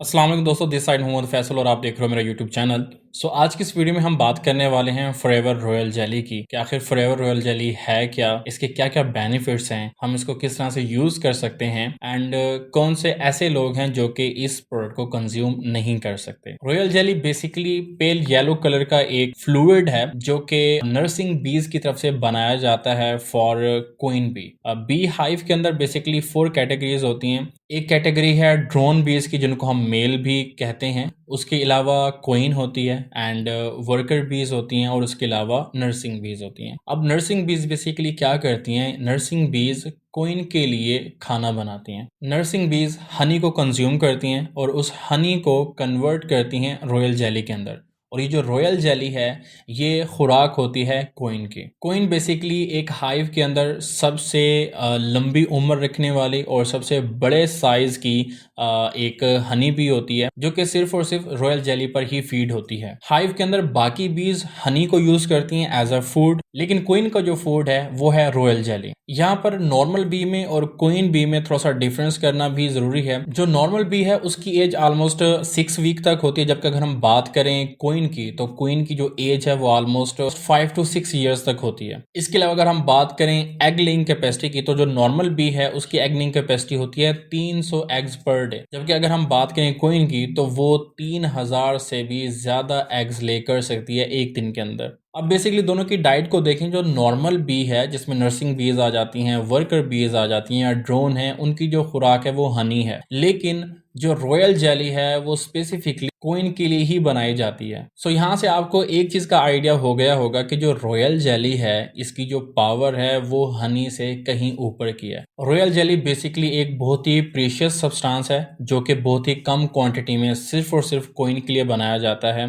अस्सलाम वालेकुम दोस्तों, दिस साइड मोहम्मद फैसल और आप देख रहे हो मेरा यूट्यूब चैनल। आज की इस वीडियो में हम बात करने वाले हैं फॉरएवर रॉयल जेली की कि आखिर फॉरएवर रॉयल जेली है क्या, इसके क्या क्या बेनिफिट्स हैं, हम इसको किस तरह से यूज़ कर सकते हैं एंड कौन से ऐसे लोग हैं जो कि इस प्रोडक्ट को कंज्यूम नहीं कर सकते। Royal jelly basically pale yellow colour का एक फ्लूइड है जो कि नर्सिंग बीज की तरफ से बनाया जाता है फॉर क्वीन बी हाइव के अंदर बेसिकली 4 कैटेगरीज होती हैं। एक कैटेगरी है ड्रोन बीज की जिनको हम मेल भी कहते हैं, उसके अलावा क्वीन होती है एंड वर्कर बीज होती हैं और उसके अलावा नर्सिंग बीज होती हैं। अब नर्सिंग बीज बेसिकली क्या करती हैं, नर्सिंग बीज क्वीन के लिए खाना बनाती हैं। नर्सिंग बीज हनी को कंज्यूम करती हैं और उस हनी को कन्वर्ट करती हैं रॉयल जेली के अंदर, और ये जो रॉयल जेली है ये खुराक होती है क्वीन की। क्वीन बेसिकली एक हाइव के अंदर सबसे लंबी उम्र रखने वाली और सबसे बड़े साइज की एक हनी बी होती है जो कि सिर्फ और सिर्फ रॉयल जेली पर ही फीड होती है। हाइव के अंदर बाकी बीज हनी को यूज करती हैं एज अ फूड, लेकिन क्वीन का जो फूड है वो है रॉयल जेली। यहाँ पर नॉर्मल बी में और क्वीन बी में थोड़ा सा डिफरेंस करना भी जरूरी है। जो नॉर्मल बी है उसकी एज ऑलमोस्ट 6 वीक तक होती है, जबकि अगर हम बात करें क्वीन की तो क्वीन की जो एज है वो ऑलमोस्ट 5 to 6 ईयर्स तक होती है। इसके अलावा अगर हम बात करें एग लेइंग कैपेसिटी की तो जो नॉर्मल बी है उसकी एग लेइंग कैपेसिटी होती है 300 एग्स पर डे, जबकि अगर हम बात करें क्वीन की तो वो 3000 से भी ज्यादा एग्स ले कर सकती है एक दिन के अंदर। अब बेसिकली दोनों की डाइट को देखें, जो नॉर्मल बी है जिसमें नर्सिंग बीज आ जाती हैं, वर्कर बीज आ जाती हैं या ड्रोन है, उनकी जो खुराक है वो हनी है, लेकिन जो रॉयल जेली है वो स्पेसिफिकली क्वीन के लिए ही बनाई जाती है। यहाँ से आपको एक चीज का आइडिया हो गया होगा कि जो रॉयल जेली है इसकी जो पावर है वो हनी से कहीं ऊपर की है। रॉयल जेली बेसिकली एक बहुत ही प्रीशियस सब्सटेंस है जो कि बहुत ही कम क्वांटिटी में सिर्फ और सिर्फ क्वीन के लिए बनाया जाता है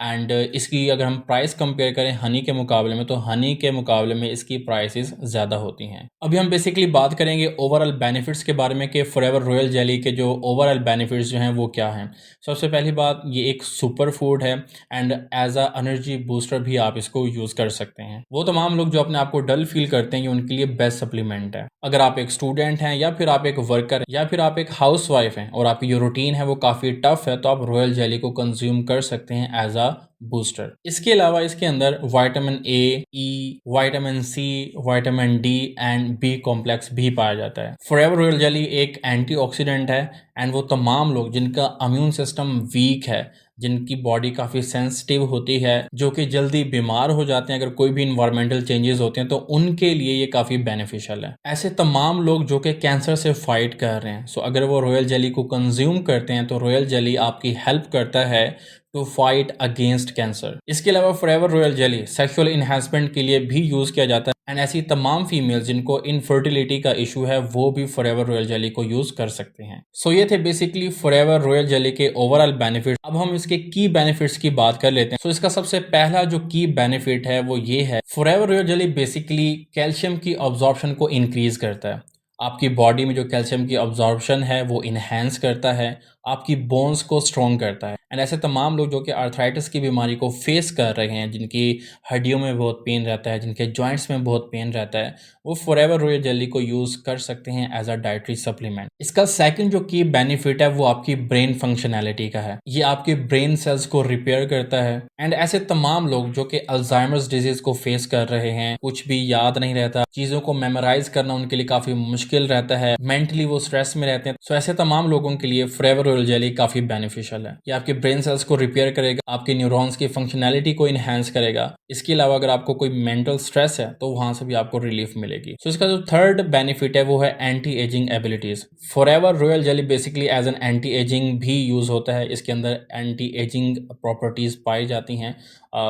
एंड इसकी अगर हम प्राइस कंपेयर करें हनी के मुकाबले में तो हनी के मुकाबले में इसकी प्राइसेस ज़्यादा होती हैं। अभी हम बेसिकली बात करेंगे ओवरऑल बेनिफिट्स के बारे में कि फॉरएवर रॉयल जेली के जो ओवरऑल बेनिफिट्स जो हैं वो क्या हैं। सबसे पहली बात, ये एक सुपर फूड है and as a energy booster भी आप इसको यूज़ कर सकते हैं। वो तमाम लोग जो अपने आप को डल फील करते हैं ये उनके लिए बेस्ट सप्लीमेंट है। अगर आप एक स्टूडेंट हैं या फिर आप एक वर्कर या फिर आप एक हाउस वाइफ हैं और आपकी जो रूटीन है वो काफ़ी टफ है तो आप रॉयल जेली को कंज्यूम कर सकते हैं एज अ बूस्टर। इसके अलावा इसके अंदर vitamin A, E, vitamin C, vitamin D and B complex भी पाया जाता है। फॉरएवर रॉयल जेली एक एंटीऑक्सीडेंट है एंड वो तमाम लोग जिनका इम्यून सिस्टम वीक है, जिनकी बॉडी काफ़ी सेंसिटिव होती है, जो कि जल्दी बीमार हो जाते हैं अगर कोई भी इन्वायरमेंटल चेंजेस होते हैं, तो उनके लिए ये काफ़ी बेनिफिशियल है। ऐसे तमाम लोग जो कि कैंसर से फाइट कर रहे हैं, अगर वो रॉयल जेली को कंज्यूम करते हैं तो रॉयल जेली आपकी हेल्प करता है टू फाइट अगेंस्ट कैंसर। इसके अलावा forever royal jelly sexual enhancement के लिए भी यूज़ किया जाता है एंड ऐसी तमाम फीमेल्स जिनको इनफर्टिलिटी का इशू है वो भी फॉरएवर रॉयल जेली को यूज़ कर सकते हैं। ये थे बेसिकली फॉरएवर रॉयल जेली के ओवरऑल बेनिफिट। अब हम इसके की बेनिफिट्स की बात कर लेते हैं। इसका सबसे पहला जो की बेनिफिट है वो ये है, forever royal jelly basically calcium की ऑब्जॉर्प्शन को इंक्रीज करता है। आपकी बॉडी में जो कैल्शियम की ऑब्जॉर्प्शन है वो इन्हेंस करता है, आपकी बोन्स को स्ट्रॉन्ग करता है एंड ऐसे तमाम लोग जो कि आर्थराइटिस की बीमारी को फेस कर रहे हैं, जिनकी हड्डियों में बहुत पेन रहता है, जिनके जॉइंट्स में बहुत पेन रहता है, वो फॉरएवर रॉयल जेली को यूज़ कर सकते हैं एज अ डाइटरी सप्लीमेंट। इसका सेकंड जो की बेनिफिट है वो आपकी ब्रेन फंक्शनैलिटी का है। ये आपके ब्रेन सेल्स को रिपेयर करता है एंड ऐसे तमाम लोग जो कि अल्जाइमर्स डिजीज को फेस कर रहे हैं, कुछ भी याद नहीं रहता, चीज़ों को मेमोराइज करना उनके लिए काफ़ी मुश्किल रहता है, मेंटली वो स्ट्रेस में रहते हैं, ऐसे तमाम लोगों के लिए फॉरएवर रॉयल जेली काफ़ी बेनिफिशियल है। ये आपके ब्रेन सेल्स को रिपेयर करेगा, आपके न्यूरॉन्स की फंक्शनैलिटी को इनहेंस करेगा। इसके अलावा अगर आपको कोई मेंटल स्ट्रेस है तो वहां से भी आपको रिलीफ मिलेगी। इसका जो थर्ड बेनिफिट है वो है anti ageing abilities. Forever royal jelly basically as an anti ageing भी यूज होता है, इसके अंदर एंटी एजिंग प्रॉपर्टीज पाई जाती हैं।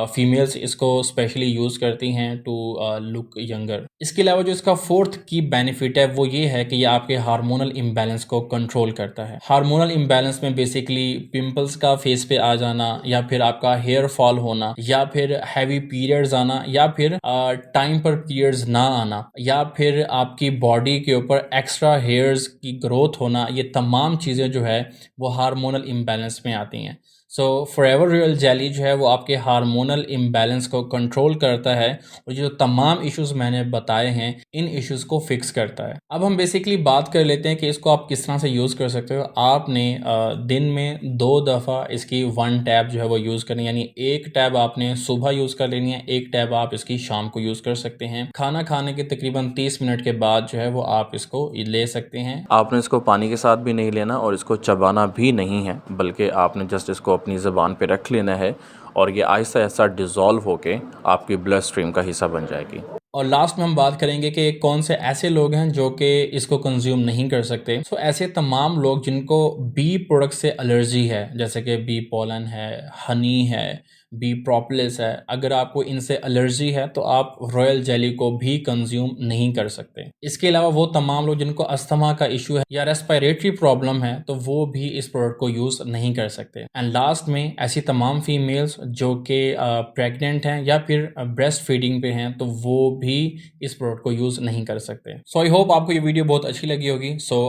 फीमेल्स इसको स्पेशली यूज करती हैं टू लुक यंगर। इसके अलावा जो इसका फोर्थ की बेनिफिट है वो ये है कि ये आपके हार्मोनल इम्बैलेंस को कंट्रोल करता है। हार्मोनल इम्बैलेंस में बेसिकली पिंपल्स का फेस पे आ जाना या फिर आपका हेयर फॉल होना या फिर हैवी पीरियड्स आना या फिर टाइम पर पीरियड्स ना आना या फिर आपकी बॉडी के ऊपर एक्स्ट्रा हेयर्स की ग्रोथ होना, ये तमाम चीज़ें जो है वो हार्मोनल इम्बैलेंस में आती हैं। सो फॉरएवर रॉयल जेली जो है वो आपके हार्मोनल इम्बैलेंस को कंट्रोल करता है और जो तमाम इश्यूज मैंने बताए हैं इन इश्यूज को फिक्स करता है। अब हम बेसिकली बात कर लेते हैं कि इसको आप किस तरह से यूज़ कर सकते हो। आपने दिन में 2 दफ़ा इसकी 1 टैब जो है वो यूज़ करनी, यानी 1 टैब आपने सुबह यूज़ कर लेनी है, 1 टैब आप इसकी शाम को यूज़ कर सकते हैं। खाना खाने के तकरीबन 30 मिनट के बाद जो है वो आप इसको ले सकते हैं। आपने इसको पानी के साथ भी नहीं लेना और इसको चबाना भी नहीं है, बल्कि आपने जस्ट इसको अपनी ज़बान पे रख लेना है और ये आहिस्ता आहिस्ता डिज़ोल्व होके आपकी ब्लड स्ट्रीम का हिस्सा बन जाएगी। और लास्ट में हम बात करेंगे कि कौन से ऐसे लोग हैं जो कि इसको कंज्यूम नहीं कर सकते। सो ऐसे तमाम लोग जिनको बी प्रोडक्ट से एलर्जी है, जैसे कि बी पोलन है, हनी है, बी प्रोपोलिस है, अगर आपको इनसे एलर्जी है तो आप रॉयल जेली को भी कंज्यूम नहीं कर सकते। इसके अलावा वो तमाम लोग जिनको अस्थमा का इशू है या रेस्पिरेटरी प्रॉब्लम है तो वो भी इस प्रोडक्ट को यूज़ नहीं कर सकते। एंड लास्ट में ऐसी तमाम फीमेल्स जो कि प्रेग्नेंट हैं या फिर ब्रेस्ट फीडिंग पे हैं तो वो भी इस प्रोडक्ट को यूज़ नहीं कर सकते। सो आई होप आपको ये वीडियो बहुत अच्छी लगी होगी। So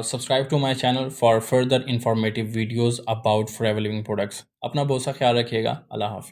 subscribe to my channel for further informative videos about forever living products. अपना बहुत सा ख्याल रखिएगा। अल्लाह हाफिज़।